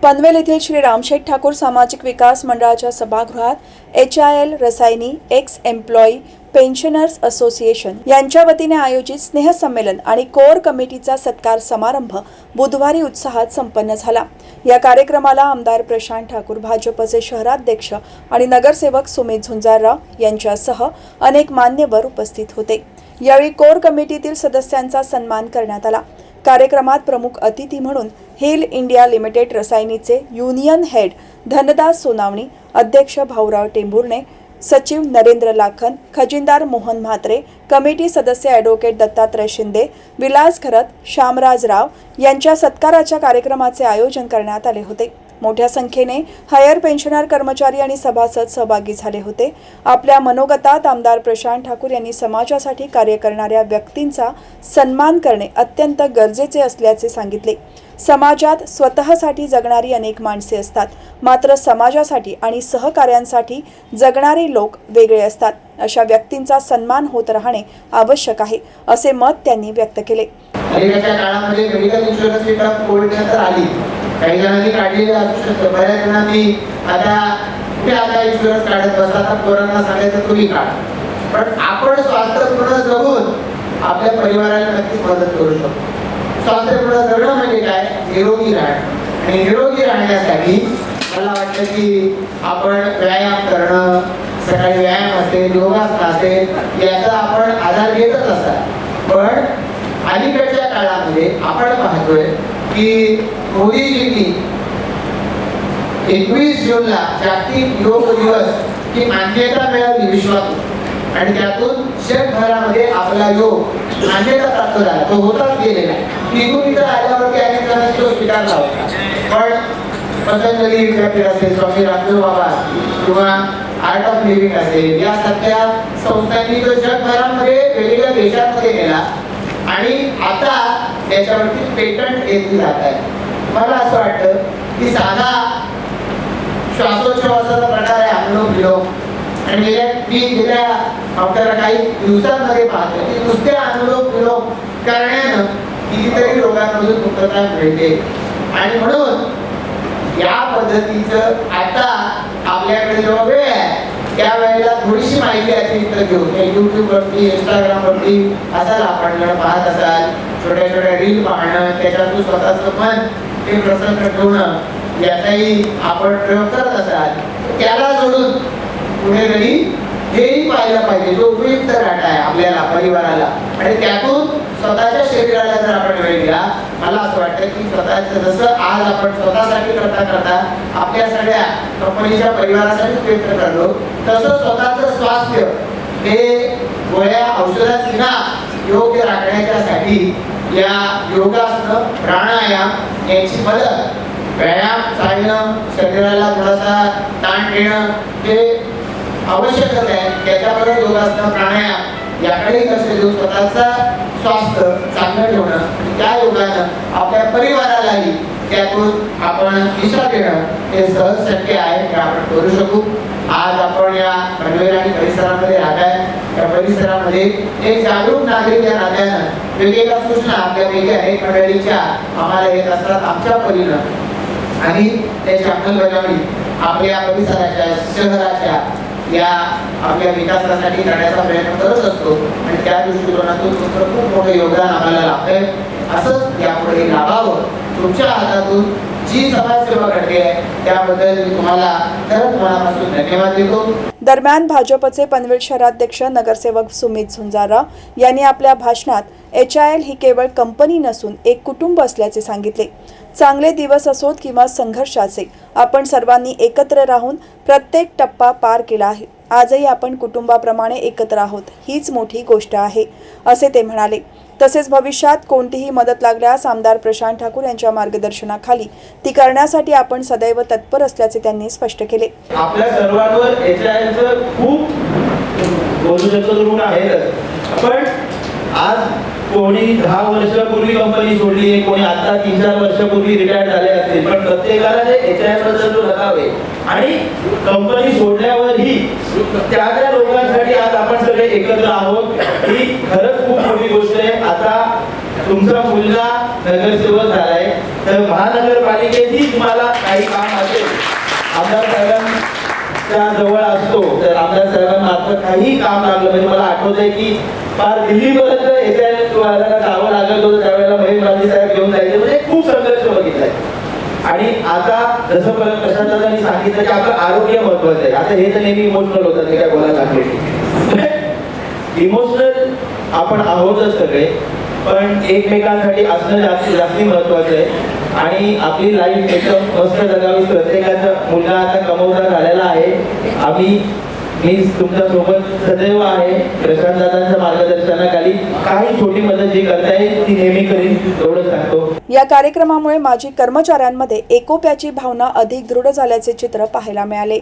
पनवेल येथील श्री रामशेठ ठाकूर सामाजिक विकास मंडळाच्या सभागृहात HIL Rasayani x employee pensioners association यांच्या वतीने आयोजित स्नेहसंमेलन आणि कोर कमिटीचा सत्कार समारंभ बुधवारी उत्साहात संपन्न झाला। या कार्यक्रमाला आमदार प्रशांत ठाकूर, भाजपचे शहराध्यक्ष आणि नगरसेवक सुमित झुंजारराव यांच्यासह अनेक मान्यवर उपस्थित होते। यावेळी कोर कमिटीतील सदस्यांचा सन्मान करण्यात आला। कार्यक्रमात प्रमुख अतिथी म्हणून हिल इंडिया लिमिटेड रसायनीचे युनियन हेड धनदास सोनावणी, अध्यक्ष भाऊराव टेंभुर्णे, सचिव नरेंद्र लाखन, खजिनदार मोहन म्हात्रे, कमिटी सदस्य ॲडव्होकेट दत्तात्रय शिंदे, विलास खरत, श्यामराज राव यांच्या सत्काराच्या कार्यक्रमाचे आयोजन करण्यात आले होते। मोठ्या संख्येने हायर पेन्शनर कर्मचारी आणि सभासद सहभागी झाले होते। आपल्या मनोगतात आमदार प्रशांत ठाकूर यांनी समाजासाठी कार्य करणाऱ्या व्यक्तींचा सन्मान करणे अत्यंत गरजेचे असल्याचे सांगितले। समाजात स्वतःसाठी जगणारी अनेक माणसे असतात, मात्र समाजासाठी आणि सहकार्यांसाठी जगणारे लोक वेगळे असतात। अशा व्यक्तींचा सन्मान होत राहणे आवश्यक आहे, असे मत त्यांनी व्यक्त केले। अलीकडच्या काळामध्ये मेडिकल इन्शुरन्सची टर्म कोविडनंतर आली, काही जणांनी काढलेले असू शकतं, बऱ्याच जणांनी आता इन्शुरन्स काढत बसतात, कोरोना सांगायचं तुम्ही काढा, पण आपण स्वास्थ्यपूर्ण जगून आपल्या परिवाराला नक्कीच मदत करू शकतो। स्वास्थ्यपूर्ण जगणं म्हणजे काय? निरोगी राहणं। आणि निरोगी राहण्यासाठी मला वाटतं की आपण व्यायाम करणं, सकाळी व्यायाम असेल, योगासन असेल, याचा आपण आधार घेतच असतात। पण अलीकडच्या काळामध्ये आपण पाहतोय की मोदीजींनी 21 जूनला जागतिक योग दिवस ही मान्यता मिळाली विश्वातून, आणि त्यातून जगभरामध्ये आपला योग मान्यता प्राप्त झाला। तो होताच गेलेला, तिथून इथं आल्यावरती अनेक जणांनी तो स्वीकारला होता। पण पतंजली विद्यापीठ असेल, स्वामी रामदेव बाबा असतील, किंवा आर्ट ऑफ लिव्हिंग असेल, यासारख्या संस्थांनी तो जगभरामध्ये वेगवेगळ्या देशांमध्ये नेला आणि आता त्याच्यावरती पेटंट घेतली जात आहे। मला असं वाटतं की साधा श्वासोच्छवासाचा प्रकार आहे अनुलोम विलोम, आणि गेल्या आपल्याला काही दिवसांमध्ये पाहतो की नुसत्या अनुलोम विलोम करण्यानं कितीतरी रोगांमधून मुक्तता मिळते। आणि म्हणून या पद्धतीचं आता आपल्याकडे जेव्हा वेळ आहे त्यावेळेला थोडीशी माहिती अशी इथं घेऊन युट्यूबवरती, इंस्टाग्रामवरती असाल आपण पाहत असाल, छोट्या छोट्या रील पाहणं, त्याच्यातून स्वतःचं मन ते प्रसन्न ठेवणं, याचाही आपण प्रयोग करत असाल, त्याला जोडून कुठेतरी हेही पाहिलं पाहिजे जो उपयुक्त डाटा आहे आपल्याला, परिवाराला, आणि त्यातून स्वतःच्या शरीराला जर आपण वेळ दिला, मला असं वाटतं की स्वतःचं जसं आज आपण स्वतःसाठी करता आपल्या सगळ्या कंपनीच्या परिवारासाठी प्रयत्न करतो, तसं स्वतःचं स्वास्थ्य हे गोळ्या औषधांना योग्य राखण्यासाठी या योगासन, प्राणायाम यांची मदत, व्यायाम चालणं, शरीराला थोडासा ताण देणं हे आवश्यकच आहे। त्याच्याबरोबर योगासन, प्राणायाम याकडे लक्ष देऊन स्वतःचा स्वास्थ्य चांगलं ठेवणं, त्या योगानं आपल्या परिवारालाही त्यातून आपण दिशा देणं हे सहज शक्य आहे, हे आपण करू शकू। आज आपण या पनवेल आणि परिसरामध्ये राहत आहे, या परिसरामध्ये एक जागरूक नागरिक या नात्यानं वेगवेगळ्या सूचना आपल्यापैकी अनेक मंडळींच्या आम्हाला येत असतात आमच्या परीनं, आणि त्याची अंमलबजावणी आपल्या परिसराच्या, शहराच्या या आपल्या विकासासाठी करण्याचा प्रयत्न करत असतो, आणि त्या दृष्टिकोनातून तुमचं खूप मोठं योगदान आम्हाला लाभतंय। असंच यापुढे लाभावं, तुमच्या हातातून जी समाजसेवा घडते त्याबद्दल मी तुम्हाला खरंच मनापासून धन्यवाद देतो। दरम्यान भाजपचे पनवेल शहराध्यक्ष नगरसेवक सुमित झुंजारराव यांनी आपल्या भाषणात HIL ही केवळ कंपनी नसून एक कुटुंब असल्याचे सांगितले। चांगले दिवस असोत किंवा संघर्षाचे, आपण सर्वांनी एकत्र राहून प्रत्येक टप्पा पार केला आहे। आजही आपण कुटुंबाप्रमाणे एकत्र आहोत, हीच मोठी गोष्ट आहे, असे ते म्हणाले। तसेच भविष्यात कोणतीही मदत लागल्यास आमदार प्रशांत ठाकूर यांच्या मार्गदर्शनाखाली ती करण्यासाठी आपण सदैव तत्पर असल्याचे त्यांनी स्पष्ट केले। आपल्या सर्वांवर HILचं खूप बोलू शकतो ऋण आहेच, पण आज कोणी 10 वर्षापूर्वी कंपनी सोडली आहे, कोणी आता 3-4 वर्षापूर्वी रिटायर झाले असतील, पण प्रत्येकाला जे HIL बद्दल जो लगाव आहे, आणि कंपनी सोडल्यावरही त्या लोकांसाठी आज आपण सगळे एकत्र आहोत, ही खरंच खूप मोठी गोष्ट आहे। आता तुमचा मुलगा नगरसेवक झालाय तर महानगरपालिकेतही तुम्हाला काही काम असेल, आमदार साहेबांच्या जवळ असतो तर आमदार साहेबांमार्फत काही काम लागलं म्हणजे मला आठवत आहे की फार दिल्लीपर्यंत याच्या जावं लागत होतं त्यावेळेला महेश गांधी साहेब घेऊन जायचे, म्हणजे खूप संघर्ष बघितलाय. आणि आता जसं प्रशांत दादांनी सांगितलं की आपलं आरोग्य महत्वाचं आहे. आता हे तर नेहमी इमोशनल होतात मी काय बोलायला लागले, इमोशनल आपण आहोतच सगळे, पण एकमेकांसाठी असणं जास्ती महत्वाचं आहे. आणि आपली लाईफ एकदम मस्त जगावी. प्रत्येकाचा मुलगा आता कमवता झालेला आहे. मी तुमच्या सोबत सदैव आहे. प्रशांत दादांच्या मार्गदर्शनाखाली काही छोटी मदत जी करता येईल ती नेहमी करीन एवढं सांगतो. या कार्यक्रमामुळे माजी कर्मचाऱ्यांमध्ये एकोप्याची भावना अधिक दृढ झाल्याचे चित्र पाहायला मिळाले.